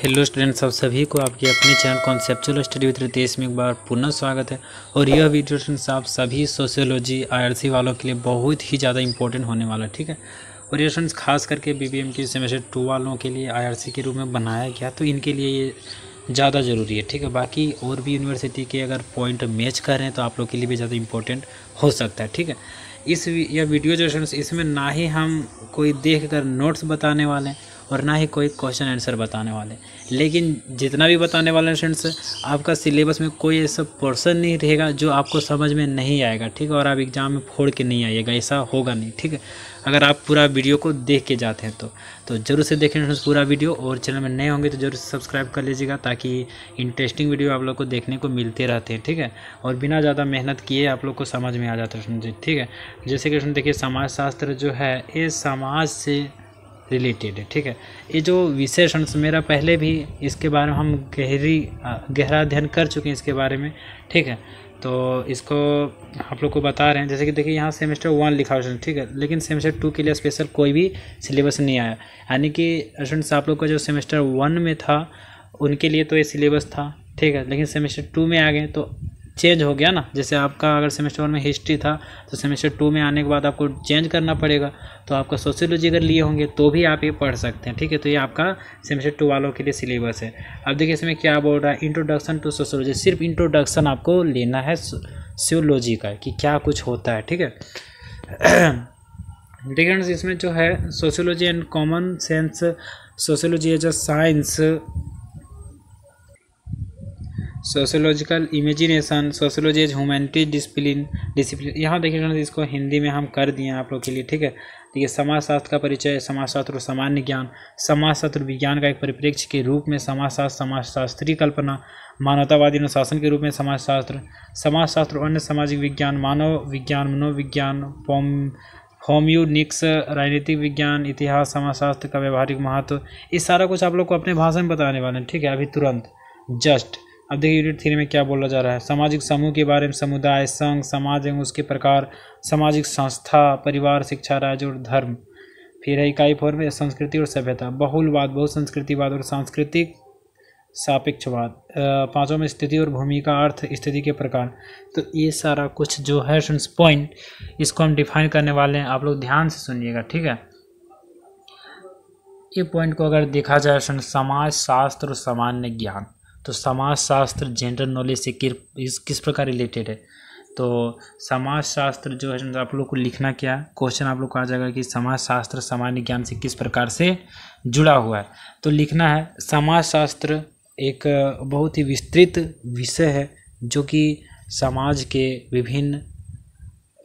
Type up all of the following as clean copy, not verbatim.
Hello students, आप सभी को आपके अपने channel conceptual study with Ritesh में एक बार पुनः स्वागत है। और यह वीडियो स्टूडेंट्स आप सभी सोशियोलॉजी आईआरसी वालों के लिए बहुत ही ज़्यादा इंपॉर्टेंट होने वाला है, ठीक है। और ये स्टूडेंट्स खास करके बीबीएम की सेमेस्टर 2 वालों के लिए आईआरसी के रूप में बनाया गया, तो इनके लिए ये ज़्यादा ज़रूरी है, ठीक है। बाकी और भी यूनिवर्सिटी के अगर पॉइंट मैच कर रहे हैं तो आप लोग के लिए भी ज़्यादा इंपॉर्टेंट हो सकता है, ठीक है। यह वीडियो जो स्टूडेंट्स, इसमें ना ही हम कोई देख कर नोट्स बताने वाले हैं और ना ही कोई क्वेश्चन आंसर बताने वाले, लेकिन जितना भी बताने वाले स्टूडेंट्स, आपका सिलेबस में कोई ऐसा पोर्शन नहीं रहेगा जो आपको समझ में नहीं आएगा, ठीक है। और आप एग्ज़ाम में फोड़ के नहीं आइएगा, ऐसा होगा नहीं, ठीक है। अगर आप पूरा वीडियो को देख के जाते हैं तो जरूर से देखें स्टूडेंट्स पूरा वीडियो। और चैनल में नए होंगे तो जरूर से सब्सक्राइब कर लीजिएगा, ताकि इंटरेस्टिंग वीडियो आप लोग को देखने को मिलते रहते हैं, ठीक है। और बिना ज़्यादा मेहनत किए आप लोग को समझ में आ जाता है स्टूडेंट, ठीक है। जैसे कि देखिए, समाजशास्त्र जो है ये समाज से रिलेटेड है, ठीक है। ये जो विशेषण मेरा पहले भी इसके बारे में हम गहरा अध्ययन कर चुके हैं इसके बारे में, ठीक है। तो इसको आप लोग को बता रहे हैं। जैसे कि देखिए, यहाँ सेमेस्टर 1 लिखा हुआ है, ठीक है, लेकिन सेमेस्टर 2 के लिए स्पेशल कोई भी सिलेबस नहीं आया। यानी कि स्टूडेंट्स, आप लोग का जो सेमेस्टर 1 में था उनके लिए तो ये सिलेबस था, ठीक है, लेकिन सेमेस्टर 2 में आ गए तो चेंज हो गया ना। जैसे आपका अगर सेमेस्टर 1 में हिस्ट्री था तो सेमेस्टर 2 में आने के बाद आपको चेंज करना पड़ेगा। तो आपका सोशियोलॉजी अगर लिए होंगे तो भी आप ये पढ़ सकते हैं, ठीक है। तो ये आपका सेमेस्टर 2 वालों के लिए सिलेबस है। अब देखिए इसमें क्या बोल रहा है, इंट्रोडक्शन टू सोशियोलॉजी। सिर्फ इंट्रोडक्शन आपको लेना है सोशियोलॉजी का कि क्या कुछ होता है, ठीक है। देखिए इसमें जो है sociology and common sense, sociology as a science, sociological imagination, sociology as humanities discipline. यहाँ देखिए इसको हिंदी में हम कर दिए हैं आप लोग के लिए, ठीक है। देखिए, समाजशास्त्र का परिचय, समाजशास्त्र और सामान्य ज्ञान, समाजशास्त्र विज्ञान का एक परिप्रेक्ष्य के रूप में समाजशास्त्र, समाजशास्त्री कल्पना, मानवतावादी अनुशासन के रूप में समाजशास्त्र, समाजशास्त्र और अन्य सामाजिक विज्ञान, मानव विज्ञान, मनोविज्ञान, होम्यूनिक्स, राजनीतिक विज्ञान, इतिहास, समाजशास्त्र का व्यवहारिक महत्व। इस सारा कुछ आप लोग को अपने भाषा में बताने वाले हैं, ठीक है, अभी तुरंत जस्ट। अब देखिए यूनिट 3 में क्या बोला जा रहा है, सामाजिक समूह के बारे में, समुदाय, संघ, समाज एवं उसके प्रकार, सामाजिक संस्था, परिवार, शिक्षा, राज्य और धर्म। फिर है इकाई 4 में संस्कृति और सभ्यता, बहुलवाद, बहुसंस्कृतिवाद और सांस्कृतिक सापेक्षवाद। 5 में स्थिति और भूमिका, अर्थ, स्थिति के प्रकार। तो ये सारा कुछ जो है पॉइंट, इसको हम डिफाइन करने वाले हैं। आप लोग ध्यान से सुनिएगा, ठीक है। ये पॉइंट को अगर देखा जाए समाज शास्त्र और सामान्य ज्ञान, तो समाज शास्त्र जनरल नॉलेज से किस प्रकार रिलेटेड है। तो समाज शास्त्र जो है आप लोग को लिखना क्या है, क्वेश्चन आप लोग को आ जाएगा कि समाज शास्त्र सामान्य ज्ञान से किस प्रकार से जुड़ा हुआ है। तो लिखना है, समाज शास्त्र एक बहुत ही विस्तृत विषय है जो कि समाज के विभिन्न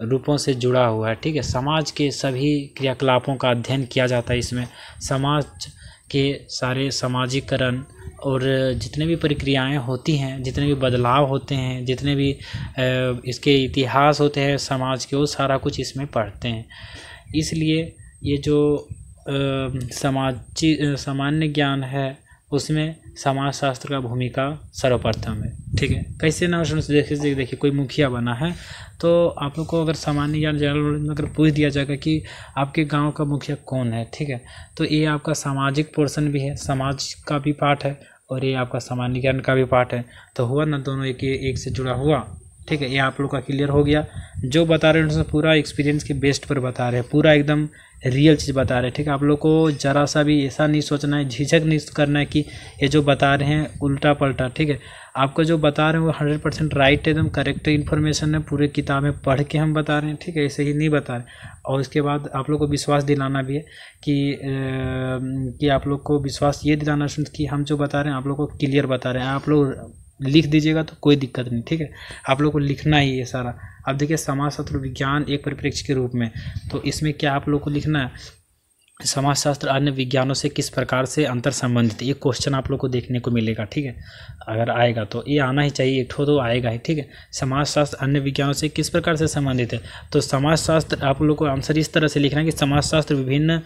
रूपों से जुड़ा हुआ है, ठीक है। समाज के सभी क्रियाकलापों का अध्ययन किया जाता है इसमें। समाज के सारे सामाजिकरण और जितने भी प्रक्रियाएं होती हैं, जितने भी बदलाव होते हैं, जितने भी इसके इतिहास होते हैं समाज के, वो सारा कुछ इसमें पढ़ते हैं। इसलिए ये जो सामान्य ज्ञान है उसमें समाजशास्त्र का भूमिका सर्वप्रथम है, ठीक है। कैसे ना देखिए कोई मुखिया बना है तो आप लोग को अगर सामान्य ज्ञान जनरल नॉलेज में अगर पूछ दिया जाएगा कि आपके गांव का मुखिया कौन है, ठीक है, तो ये आपका सामाजिक पोर्शन भी है, समाज का भी पार्ट है, और ये आपका सामान्य ज्ञान का भी पार्ट है। तो हुआ ना, दोनों एक से जुड़ा हुआ, ठीक है। ये आप लोग का क्लियर हो गया। जो बता रहे हैं उनसे पूरा एक्सपीरियंस के बेस्ट पर बता रहे हैं, पूरा एकदम रियल चीज़ बता रहे हैं, ठीक है। आप लोग को ज़रा सा भी ऐसा नहीं सोचना है, झिझक नहीं करना है कि ये जो बता रहे हैं उल्टा पलटा, ठीक है। आपको जो बता रहे हैं वो 100% राइट, एकदम करेक्ट इन्फॉर्मेशन है, पूरे किताबें पढ़ के हम बता रहे हैं, ठीक है, ऐसे ही नहीं बता रहे। और इसके बाद आप लोग को विश्वास दिलाना भी है कि आप लोग को विश्वास ये दिलाना कि हम जो बता रहे हैं आप लोग को क्लियर बता रहे हैं। आप लोग लिख दीजिएगा तो कोई दिक्कत नहीं, ठीक है। आप लोग को लिखना ही है सारा। अब देखिए, समाजशास्त्र विज्ञान एक परिप्रेक्ष्य के रूप में, तो इसमें क्या आप लोग को लिखना है, समाजशास्त्र अन्य विज्ञानों से किस प्रकार से अंतर संबंधित। ये क्वेश्चन आप लोग को देखने को मिलेगा, ठीक है। अगर आएगा तो ये आना ही चाहिए, एक तो आएगा ही, ठीक है। समाजशास्त्र अन्य विज्ञानों से किस प्रकार से संबंधित है, तो समाजशास्त्र आप लोग को आंसर इस तरह से लिखना है कि समाजशास्त्र विभिन्न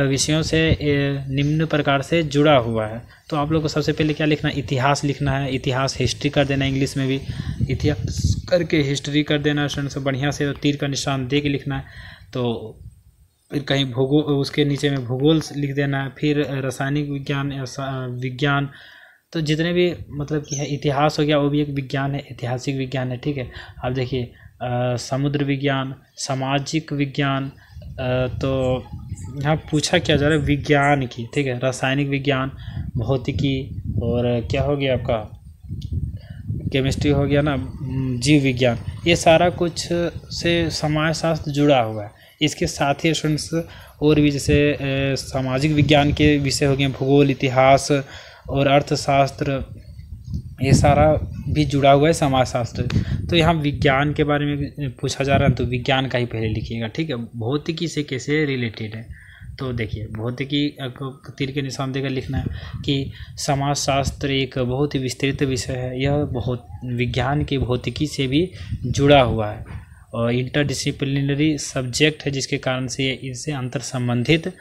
विषयों से निम्न प्रकार से जुड़ा हुआ है। तो आप लोग को सबसे पहले क्या लिखना है, इतिहास लिखना है। इतिहास हिस्ट्री कर देना, इंग्लिश में भी इतिहास करके हिस्ट्री कर देना, बढ़िया से तीर का निशान दे के लिखना है। तो फिर कहीं भूगोल, उसके नीचे में भूगोल लिख देना है, फिर रासायनिक विज्ञान या विज्ञान, तो जितने भी मतलब कि है, इतिहास हो गया वो भी एक विज्ञान है, ऐतिहासिक विज्ञान है, ठीक है। अब देखिए समुद्र विज्ञान, सामाजिक विज्ञान, तो यहाँ पूछा क्या जा रहा है विज्ञान की, ठीक है। रासायनिक विज्ञान, भौतिकी, और क्या हो गया आपका केमिस्ट्री हो गया ना, जीव विज्ञान, ये सारा कुछ से समाजशास्त्र जुड़ा हुआ है। इसके साथ ही स्टूडेंट्स और भी जैसे सामाजिक विज्ञान के विषय हो गए, भूगोल, इतिहास और अर्थशास्त्र, ये सारा भी जुड़ा हुआ है समाजशास्त्र। तो यहाँ विज्ञान के बारे में पूछा जा रहा है तो विज्ञान का ही पहले लिखिएगा, ठीक है। भौतिकी से कैसे रिलेटेड है, तो देखिए भौतिकी को तीर के निशान देकर लिखना है कि समाजशास्त्र एक बहुत ही विस्तृत विषय है, यह बहुत विज्ञान की भौतिकी से भी जुड़ा हुआ है और इंटरडिसिप्लिनरी सब्जेक्ट है, जिसके कारण से ये इससे अंतर संबंधित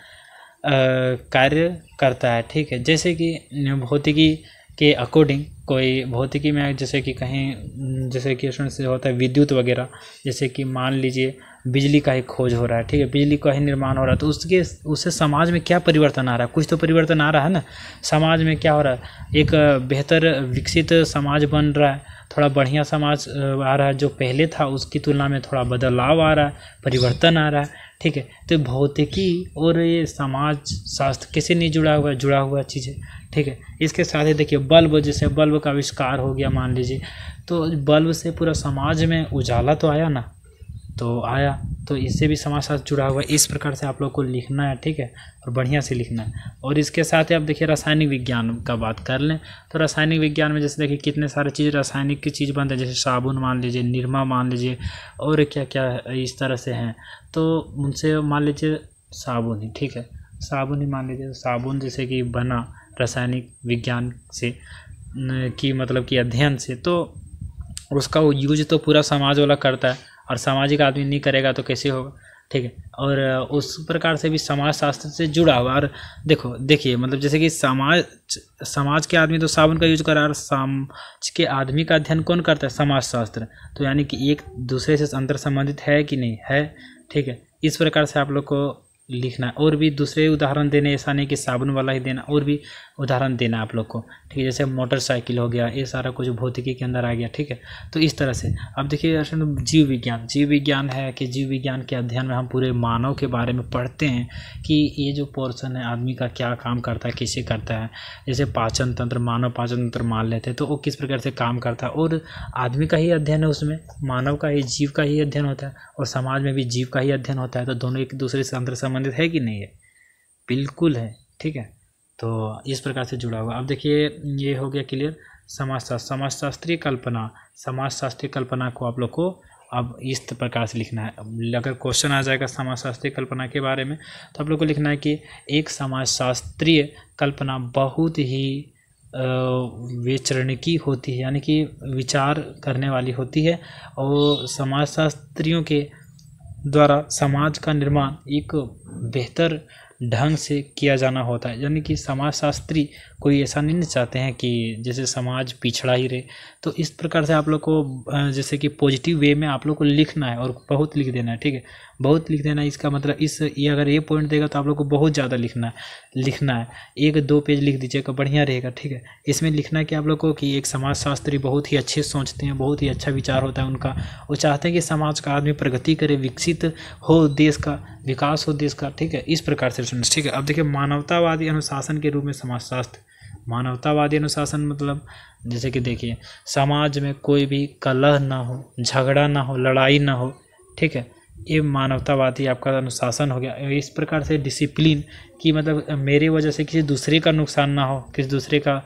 कार्य करता है, ठीक है। जैसे कि भौतिकी के अकॉर्डिंग कोई भौतिकी में जैसे कि कहीं जैसे कि से होता है विद्युत वगैरह, जैसे कि मान लीजिए बिजली का ही खोज हो रहा है, ठीक है, बिजली का ही निर्माण हो रहा है, तो उससे समाज में क्या परिवर्तन आ रहा है, कुछ तो परिवर्तन आ रहा है ना। समाज में क्या हो रहा है, एक बेहतर विकसित समाज बन रहा है, थोड़ा बढ़िया समाज आ रहा है, जो पहले था उसकी तुलना में थोड़ा बदलाव आ रहा है, परिवर्तन आ रहा है, ठीक है। तो भौतिकी और ये समाज शास्त्र कैसे नहीं जुड़ा हुआ चीज़ है, ठीक है। इसके साथ ही देखिए बल्ब, जैसे बल्ब का आविष्कार हो गया मान लीजिए, तो बल्ब से पूरा समाज में उजाला तो आया ना, तो आया, तो इससे भी समाजशास्त्र जुड़ा हुआ है। इस प्रकार से आप लोग को लिखना है, ठीक है, और बढ़िया से लिखना है। और इसके साथ ही आप देखिए रासायनिक विज्ञान का बात कर लें तो रासायनिक विज्ञान में जैसे देखिए कितने सारे चीज़ रासायनिक की चीज़ बनते हैं, जैसे साबुन मान लीजिए, निरमा मान लीजिए, और क्या क्या इस तरह से हैं, तो उनसे मान लीजिए साबुन ही, ठीक है, साबुन ही मान लीजिए, साबुन जैसे कि बना रासायनिक विज्ञान से की मतलब कि अध्ययन से, तो उसका यूज तो पूरा समाज वाला करता है और सामाजिक आदमी नहीं करेगा तो कैसे होगा, ठीक है। और उस प्रकार से भी समाजशास्त्र से जुड़ा हुआ। और देखिए मतलब जैसे कि समाज के आदमी तो साबुन का यूज कर रहा है, और समाज के आदमी का अध्ययन कौन करता है, समाजशास्त्र, तो यानी कि एक दूसरे से अंतर संबंधित है कि नहीं है, ठीक है। इस प्रकार से आप लोग को लिखना है। और भी दूसरे उदाहरण देने, ऐसा नहीं कि साबुन वाला ही देना, और भी उदाहरण देना आप लोग को, ठीक है। जैसे मोटरसाइकिल हो गया, ये सारा कुछ भौतिकी के अंदर आ गया, ठीक है। तो इस तरह से अब देखिए जीव विज्ञान है कि जीव विज्ञान के अध्ययन में हम पूरे मानव के बारे में पढ़ते हैं कि ये जो पोर्शन है आदमी का क्या काम करता है, कैसे करता है। जैसे पाचन तंत्र, मानव पाचन तंत्र मान लेते हैं, तो वो किस प्रकार से काम करता है, और आदमी का ही अध्ययन है उसमें, मानव का ही, जीव का ही अध्ययन होता है, और समाज में भी जीव का ही अध्ययन होता है। तो दोनों एक दूसरे से अंतर संबंधित है कि नहीं है, बिल्कुल है, ठीक है। तो इस प्रकार से जुड़ा हुआ। अब देखिए ये हो गया क्लियर समाजशास्त्रीय कल्पना को आप लोग को अब इस प्रकार से लिखना है। अगर क्वेश्चन आ जाएगा समाजशास्त्रीय कल्पना के बारे में तो आप लोग को लिखना है कि एक समाजशास्त्रीय कल्पना बहुत ही विचरणिकी होती है, यानी कि विचार करने वाली होती है, और समाजशास्त्रियों के द्वारा समाज का निर्माण एक बेहतर ढंग से किया जाना होता है। यानी कि समाजशास्त्री कोई ऐसा नहीं चाहते हैं कि जैसे समाज पिछड़ा ही रहे। तो इस प्रकार से आप लोग को जैसे कि पॉजिटिव वे में आप लोग को लिखना है, और बहुत लिख देना है, ठीक है, बहुत लिख देना है। इसका मतलब ये अगर ये पॉइंट देगा तो आप लोग को बहुत ज़्यादा लिखना है, 1-2 पेज लिख दीजिएगा, बढ़िया रहेगा, ठीक है। इसमें लिखना है कि आप लोग को कि एक समाजशास्त्री बहुत ही अच्छे सोचते हैं, बहुत ही अच्छा विचार होता है उनका, वो चाहते हैं कि समाज का आदमी प्रगति करे, विकसित हो, देश का विकास हो, देश का, ठीक है। इस प्रकार से, ठीक है। अब देखिए मानवतावादी अनुशासन के रूप में समाजशास्त्र, मानवतावादी अनुशासन मतलब जैसे कि देखिए समाज में कोई भी कलह ना हो, झगड़ा ना हो, लड़ाई ना हो, ठीक है, ये मानवतावादी आपका अनुशासन हो गया। इस प्रकार से डिसिप्लिन की मतलब मेरे वजह से किसी दूसरे का नुकसान ना हो, किसी दूसरे का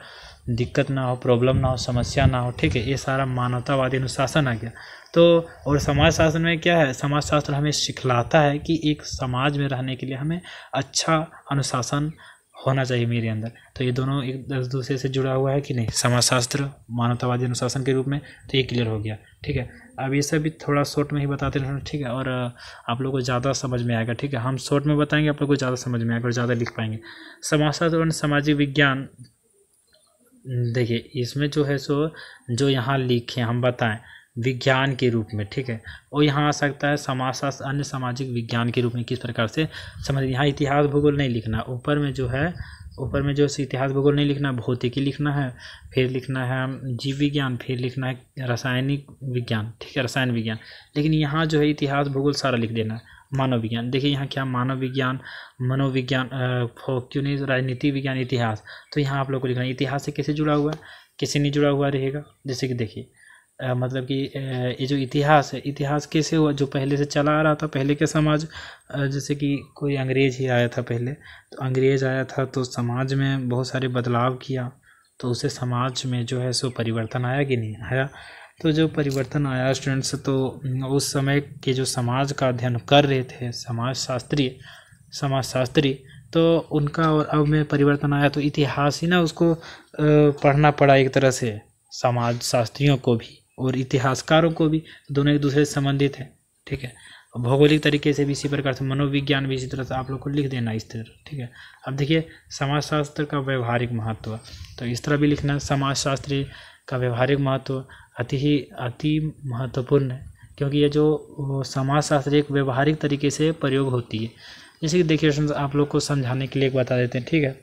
दिक्कत ना हो, प्रॉब्लम ना हो, समस्या ना हो, ठीक है, ये सारा मानवतावादी अनुशासन आ गया। तो और समाज शास्त्र में क्या है, समाज शास्त्र हमें सिखलाता है कि एक समाज में रहने के लिए हमें अच्छा अनुशासन होना चाहिए मेरे अंदर। तो ये दोनों एक दूसरे से जुड़ा हुआ है कि नहीं, समाजशास्त्र मानवतावादी अनुशासन के रूप में, तो ये क्लियर हो गया, ठीक है। अब ये सब भी थोड़ा शॉर्ट में ही बताते हैं, ठीक है, और आप लोगों को ज़्यादा समझ में आएगा, ठीक है। हम शॉर्ट में बताएंगे, आप लोग को ज़्यादा समझ में आएगा और ज़्यादा लिख पाएंगे। समाजशास्त्र और सामाजिक विज्ञान, देखिए इसमें जो है सो जो यहाँ लिखे हम बताएं, विज्ञान के रूप में, ठीक है। और यहाँ आ सकता है समाजशास्त्र अन्य सामाजिक विज्ञान के रूप में, किस प्रकार से समझ। यहाँ इतिहास भूगोल नहीं लिखना, ऊपर में जो है इतिहास भूगोल नहीं लिखना, भौतिकी लिखना है, फिर लिखना है जीव विज्ञान, फिर लिखना है रासायनिक विज्ञान, ठीक है, रसायन विज्ञान। लेकिन यहाँ जो है इतिहास भूगोल सारा लिख देना है। मानव विज्ञान, देखिए यहाँ क्या मानव विज्ञान, मनोविज्ञान, क्यों नहीं राजनीति विज्ञान, इतिहास। तो यहाँ आप लोग को लिखना है इतिहास से कैसे जुड़ा हुआ है, कैसे नहीं जुड़ा हुआ रहेगा। जैसे कि देखिए मतलब कि ये जो इतिहास है, इतिहास कैसे हुआ, जो पहले से चला आ रहा था, पहले के समाज, जैसे कि कोई अंग्रेज ही आया था पहले, तो अंग्रेज आया था तो समाज में बहुत सारे बदलाव किया, तो उसे समाज में जो है सो परिवर्तन आया कि नहीं आया। तो जो परिवर्तन आया स्टूडेंट्स, तो उस समय के जो समाज का अध्ययन कर रहे थे समाजशास्त्री, तो उनका और अब में परिवर्तन आया, तो इतिहास ही ना उसको पढ़ना पड़ा एक तरह से, समाज शास्त्रियों को भी और इतिहासकारों को भी, दोनों एक दूसरे से संबंधित हैं, ठीक है। भौगोलिक तरीके से भी इसी प्रकार से, मनोविज्ञान भी इसी तरह से आप लोग को लिख देना इस तरह, ठीक है। अब देखिए समाजशास्त्र का व्यवहारिक महत्व, तो इस तरह भी लिखना, समाजशास्त्री का व्यवहारिक महत्व अति महत्वपूर्ण है, क्योंकि ये जो समाजशास्त्र एक व्यवहारिक तरीके से प्रयोग होती है। जैसे कि देखिए आप लोग को समझाने के लिए एक बता देते हैं, ठीक है।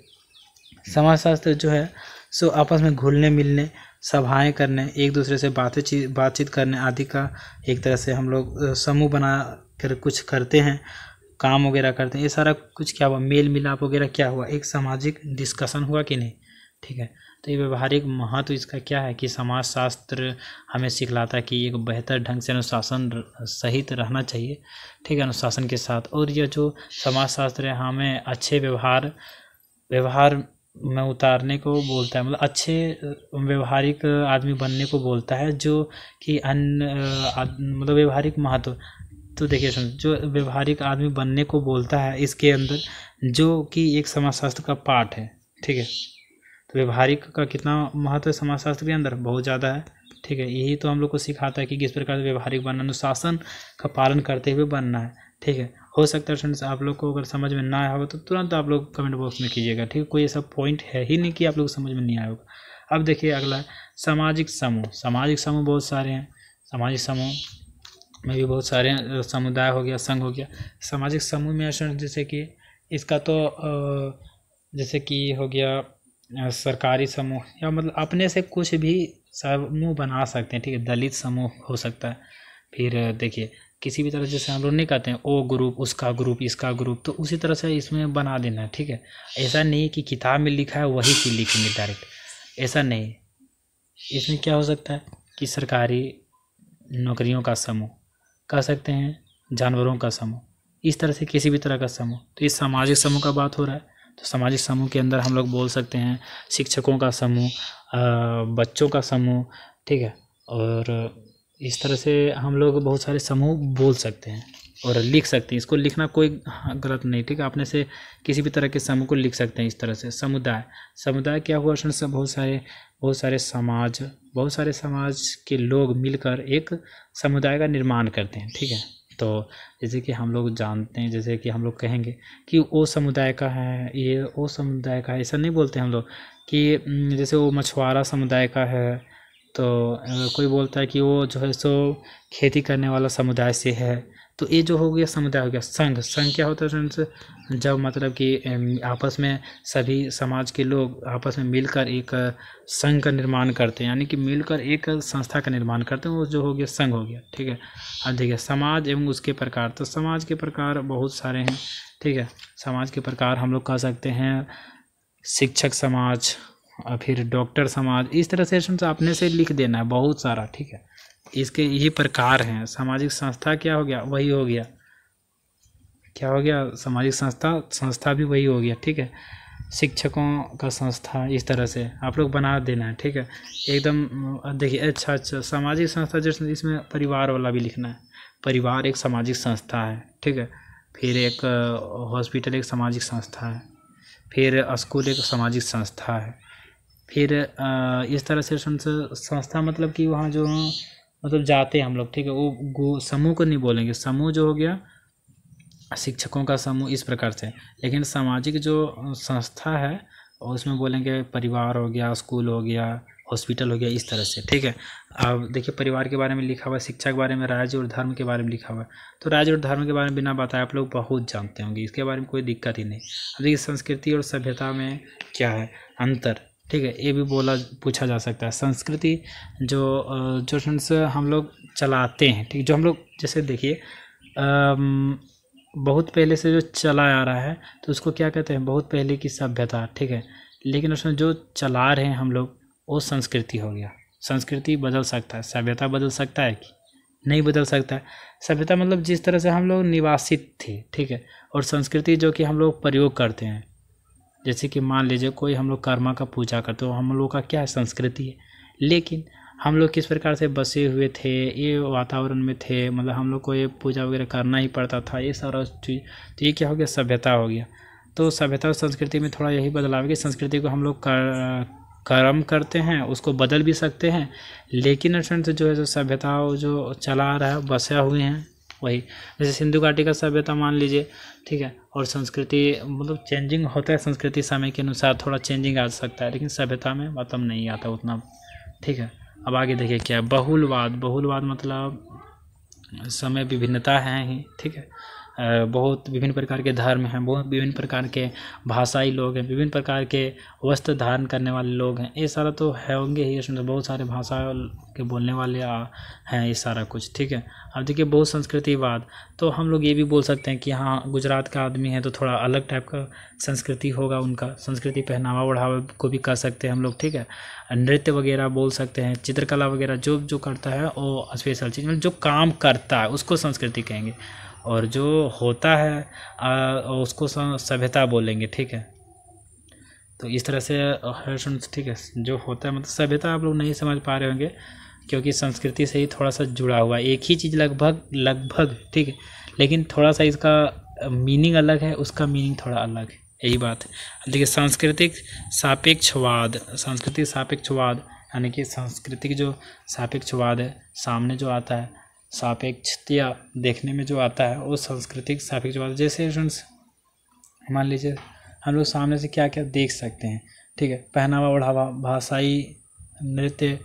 समाजशास्त्र जो है सो आपस में घुलने मिलने, सभाएं करने, एक दूसरे से बातचीत करने आदि का एक तरह से हम लोग समूह बना कर कुछ करते हैं, काम वगैरह करते हैं। ये सारा कुछ क्या हुआ, मेल मिलाप वगैरह क्या हुआ, एक सामाजिक डिस्कशन हुआ कि नहीं, ठीक है। तो ये व्यवहारिक महत्व इसका क्या है कि समाजशास्त्र हमें सिखलाता है कि एक बेहतर ढंग से अनुशासन सहित रहना चाहिए, ठीक है, अनुशासन के साथ। और यह जो समाजशास्त्र है हमें अच्छे व्यवहार में उतारने को बोलता है, मतलब अच्छे व्यवहारिक आदमी बनने को बोलता है, जो कि मतलब व्यवहारिक महत्व। तो देखिए जो व्यवहारिक आदमी बनने को बोलता है, इसके अंदर जो कि एक समाजशास्त्र का पार्ट है, ठीक है। तो व्यवहारिक का कितना महत्व है समाजशास्त्र के अंदर, बहुत ज़्यादा है, ठीक है। यही तो हम लोग को सिखाता है कि किस प्रकार से व्यवहारिक बनना, अनुशासन का पालन करते हुए बनना है, ठीक है। हो सकता है स्टूडेंट्स आप लोग को अगर समझ में ना आया होगा तो तुरंत आप लोग कमेंट बॉक्स में कीजिएगा, ठीक है। कोई ऐसा पॉइंट है ही नहीं कि आप लोग को समझ में नहीं आया होगा। अब देखिए अगला है सामाजिक समूह बहुत सारे हैं, सामाजिक समूह में भी बहुत सारे हैं, समुदाय हो गया, संघ हो गया। सामाजिक समूह में जैसे कि इसका तो जैसे कि हो गया सरकारी समूह, या मतलब अपने से कुछ भी समूह बना सकते हैं, ठीक है। दलित समूह हो सकता है, फिर देखिए किसी भी तरह जैसे हम लोग नहीं कहते हैं ओ ग्रुप, उसका ग्रुप, इसका ग्रुप, तो उसी तरह से इसमें बना देना है, ठीक है। ऐसा नहीं कि किताब में लिखा है वही चीज़ लिखेंगे डायरेक्ट, ऐसा नहीं। इसमें क्या हो सकता है कि सरकारी नौकरियों का समूह कह सकते हैं, जानवरों का समूह, इस तरह से किसी भी तरह का समूह। तो इस सामाजिक समूह का बात हो रहा है, तो सामाजिक समूह के अंदर हम लोग बोल सकते हैं शिक्षकों का समूह, बच्चों का समूह, ठीक है। और इस तरह से हम लोग बहुत सारे समूह बोल सकते हैं और लिख सकते हैं। इसको लिखना कोई गलत नहीं, ठीक है। अपने से किसी भी तरह के समूह को लिख सकते हैं इस तरह से। समुदाय क्या हुआ, बहुत सारे समाज के लोग मिलकर एक समुदाय का निर्माण करते हैं, ठीक है। तो जैसे कि हम लोग जानते हैं, जैसे कि हम लोग कहेंगे कि वो समुदाय का है, ये वो समुदाय का है, ऐसा नहीं बोलते हम लोग कि जैसे वो मछुआरा समुदाय का है, तो कोई बोलता है कि वो जो है सो खेती करने वाला समुदाय से है। तो ये जो हो गया समुदाय हो गया। संघ क्या होता है फ्रेंड्स, जब मतलब कि आपस में सभी समाज के लोग आपस में मिलकर एक संघ का निर्माण करते हैं, यानी कि मिलकर एक संस्था का निर्माण करते हैं, वो जो हो गया संघ हो गया, ठीक है। अब देखिए समाज एवं उसके प्रकार, तो समाज के प्रकार बहुत सारे हैं, ठीक है। समाज के प्रकार हम लोग कह सकते हैं शिक्षक समाज, और फिर डॉक्टर समाज, इस तरह से अपने से लिख देना है बहुत सारा, ठीक है। इसके यही प्रकार हैं। सामाजिक संस्था क्या हो गया, वही हो गया, क्या हो गया, सामाजिक संस्था भी वही हो गया, ठीक है। शिक्षकों का संस्था, इस तरह से आप लोग बना देना है, ठीक है एकदम। देखिए अच्छा सामाजिक संस्था जैसे इसमें परिवार वाला भी लिखना है, परिवार एक सामाजिक संस्था है, ठीक है। फिर एक हॉस्पिटल एक सामाजिक संस्था है, फिर स्कूल एक सामाजिक संस्था है। फिर इस तरह से संस्था मतलब कि वहाँ जो मतलब जाते हैं हम लोग, ठीक है। वो समूह को नहीं बोलेंगे, समूह जो हो गया शिक्षकों का समूह, इस प्रकार से। लेकिन सामाजिक जो संस्था है उसमें बोलेंगे परिवार हो गया, स्कूल हो गया, हॉस्पिटल हो गया, इस तरह से, ठीक है। अब देखिए परिवार के बारे में लिखा हुआ है, शिक्षा के बारे में, राज्य और धर्म के बारे में लिखा हुआ है। तो राज्य और धर्म के बारे में बिना बताए आप लोग बहुत जानते होंगे, इसके बारे में कोई दिक्कत ही नहीं। अब देखिए संस्कृति और सभ्यता में क्या है अंतर, ठीक है, ये भी पूछा जा सकता है। संस्कृति जो सेंस हम लोग चलाते हैं, ठीक, जो हम लोग जैसे देखिए बहुत पहले से जो चला आ रहा है तो उसको क्या कहते हैं, बहुत पहले की सभ्यता, ठीक है। लेकिन उसमें जो चला रहे हैं हम लोग वो संस्कृति हो गया। संस्कृति बदल सकता है, सभ्यता बदल सकता है कि नहीं बदल सकता है। सभ्यता मतलब जिस तरह से हम लोग निवासित थे, ठीक है, और संस्कृति जो कि हम लोग प्रयोग करते हैं। जैसे कि मान लीजिए कोई हम लोग कर्मा का पूजा करते हो, हम लोग का क्या है, संस्कृति है। लेकिन हम लोग किस प्रकार से बसे हुए थे, ये वातावरण में थे, मतलब हम लोग को ये पूजा वगैरह करना ही पड़ता था, ये सारा चीज़, तो ये क्या हो गया, सभ्यता हो गया। तो सभ्यता और संस्कृति में थोड़ा यही बदलाव है कि संस्कृति को हम लोग कर्म करते हैं, उसको बदल भी सकते हैं, लेकिन से जो है जो सभ्यता जो चला रहा है, बसे हुए हैं वही। जैसे सिंधु घाटी का सभ्यता मान लीजिए, ठीक है, और संस्कृति मतलब चेंजिंग होता है, संस्कृति समय के अनुसार थोड़ा चेंजिंग आ सकता है, लेकिन सभ्यता में मतलब नहीं आता उतना, ठीक है। अब आगे देखिए क्या है, बहुलवाद मतलब समय विभिन्नता है ही, ठीक है। बहुत विभिन्न प्रकार के धर्म हैं, बहुत विभिन्न प्रकार के भाषाई लोग हैं, विभिन्न प्रकार के वस्त्र धारण करने वाले लोग हैं, ये सारा तो है होंगे ही, इसमें बहुत सारे भाषा के बोलने वाले हैं, ये सारा कुछ, ठीक है। अब देखिए बहुत संस्कृतिवाद, तो हम लोग ये भी बोल सकते हैं कि हाँ गुजरात का आदमी है तो थोड़ा अलग टाइप का संस्कृति होगा उनका, संस्कृति पहनावा ओढ़ावा को भी कर सकते हैं हम लोग, ठीक है। नृत्य वगैरह बोल सकते हैं, चित्रकला वगैरह जो करता है वो स्पेशल चीज़, मतलब जो काम करता है उसको संस्कृति कहेंगे, और जो होता है उसको सभ्यता बोलेंगे, ठीक है। तो इस तरह से ठीक है, जो होता है मतलब सभ्यता आप लोग नहीं समझ पा रहे होंगे क्योंकि संस्कृति से ही थोड़ा सा जुड़ा हुआ है, एक ही चीज़ लगभग, ठीक है, लेकिन थोड़ा सा इसका मीनिंग अलग है, उसका मीनिंग थोड़ा अलग है, यही बात है। देखिए सांस्कृतिक सापेक्षवाद यानी कि सांस्कृतिक जो सापेक्षवाद है, सामने जो आता है, सापेक्षता देखने में जो आता है वो सांस्कृतिक सापेक्षवाद। जैसे मान लीजिए हम लोग सामने से क्या क्या देख सकते हैं, ठीक है, पहनावा ओढ़ावा, भाषाई, नृत्य,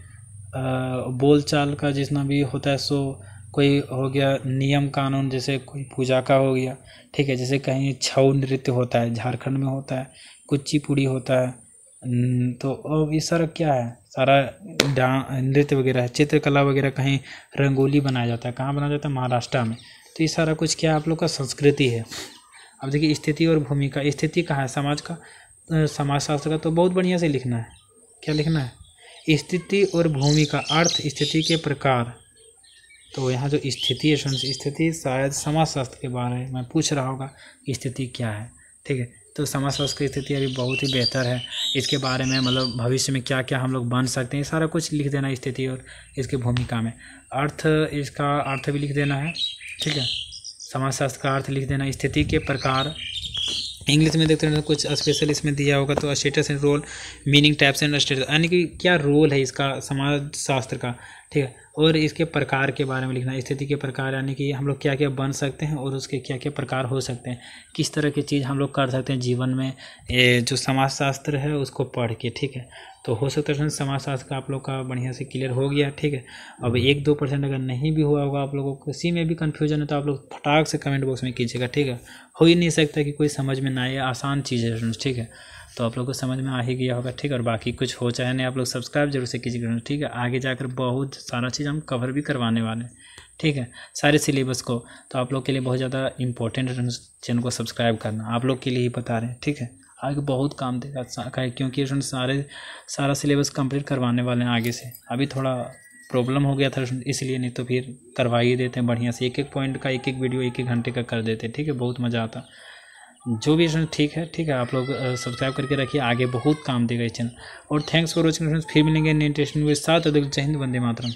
बोलचाल का जितना भी होता है, सो कोई हो गया नियम कानून, जैसे कोई पूजा का हो गया, ठीक है, जैसे कहीं छऊ नृत्य होता है, झारखंड में होता है, कुचिपुड़ी होता है, तो अब ये सारा क्या है, सारा नृत्य वगैरह है, चित्रकला वगैरह, कहीं रंगोली बनाया जाता है, कहाँ बनाया जाता है, महाराष्ट्र में। तो ये सारा कुछ क्या आप लोग का संस्कृति है। अब देखिए स्थिति और भूमिका, स्थिति कहाँ है, समाज का, समाजशास्त्र का तो बहुत बढ़िया से लिखना है, क्या लिखना है, स्थिति और भूमिका, अर्थ, स्थिति के प्रकार। तो यहाँ जो स्थिति है, स्थिति शायद समाजशास्त्र के बारे में पूछ रहा होगा, स्थिति क्या है, ठीक है। तो समाजशास्त्र की स्थिति अभी बहुत ही बेहतर है, इसके बारे में मतलब भविष्य में क्या क्या हम लोग बन सकते हैं, सारा कुछ लिख देना स्थिति और इसकी भूमिका में। अर्थ, इसका अर्थ भी लिख देना है, ठीक है, समाजशास्त्र का अर्थ लिख देना, स्थिति के प्रकार, इंग्लिश में देखते हैं कुछ स्पेशल इसमें दिया होगा, तो status and role, meaning, types and status, यानी कि क्या रोल है इसका समाजशास्त्र का, ठीक है, और इसके प्रकार के बारे में लिखना, स्थिति के प्रकार यानी कि हम लोग क्या क्या बन सकते हैं और उसके क्या क्या प्रकार हो सकते हैं, किस तरह की चीज़ हम लोग कर सकते हैं जीवन में, ये जो समाजशास्त्र है उसको पढ़ के, ठीक है। तो हो सकता है समाजशास्त्र का आप लोग का बढ़िया से क्लियर हो गया, ठीक है। अब 1-2% अगर नहीं भी हुआ होगा, आप लोगों को किसी में भी कन्फ्यूजन है तो आप लोग फटाक से कमेंट बॉक्स में कीजिएगा, ठीक है। हो ही नहीं सकता कि कोई समझ में ना आए, आसान चीज़ है, ठीक है। तो आप लोग को समझ में आ ही गया होगा, ठीक है। और बाकी कुछ हो चाहे नहीं, आप लोग सब्सक्राइब जरूर से कीजिएगा, ठीक है। आगे जाकर बहुत सारा चीज़ हम कवर भी करवाने वाले हैं, ठीक है, सारे सिलेबस को। तो आप लोग के लिए बहुत ज़्यादा इंपॉर्टेंट है चैनल को सब्सक्राइब करना, आप लोग के लिए ही बता रहे हैं, ठीक है। आगे बहुत काम देगा क्योंकि सारा सिलेबस कंप्लीट करवाने वाले हैं आगे से। अभी थोड़ा प्रॉब्लम हो गया था इसलिए, नहीं तो फिर करवा ही देते हैं बढ़िया से, एक पॉइंट का एक वीडियो 1 घंटे का कर देते, ठीक है, बहुत मज़ा आता जो भी ठीक है, ठीक है। आप लोग सब्सक्राइब करके रखिए, आगे बहुत काम देगा इस चैनल। और थैंक्स फॉर वॉचिंग, फिर मिलेंगे नए इंटरेस्टिंग वीडियो के साथ। जय हिंद, वंदे मातरम।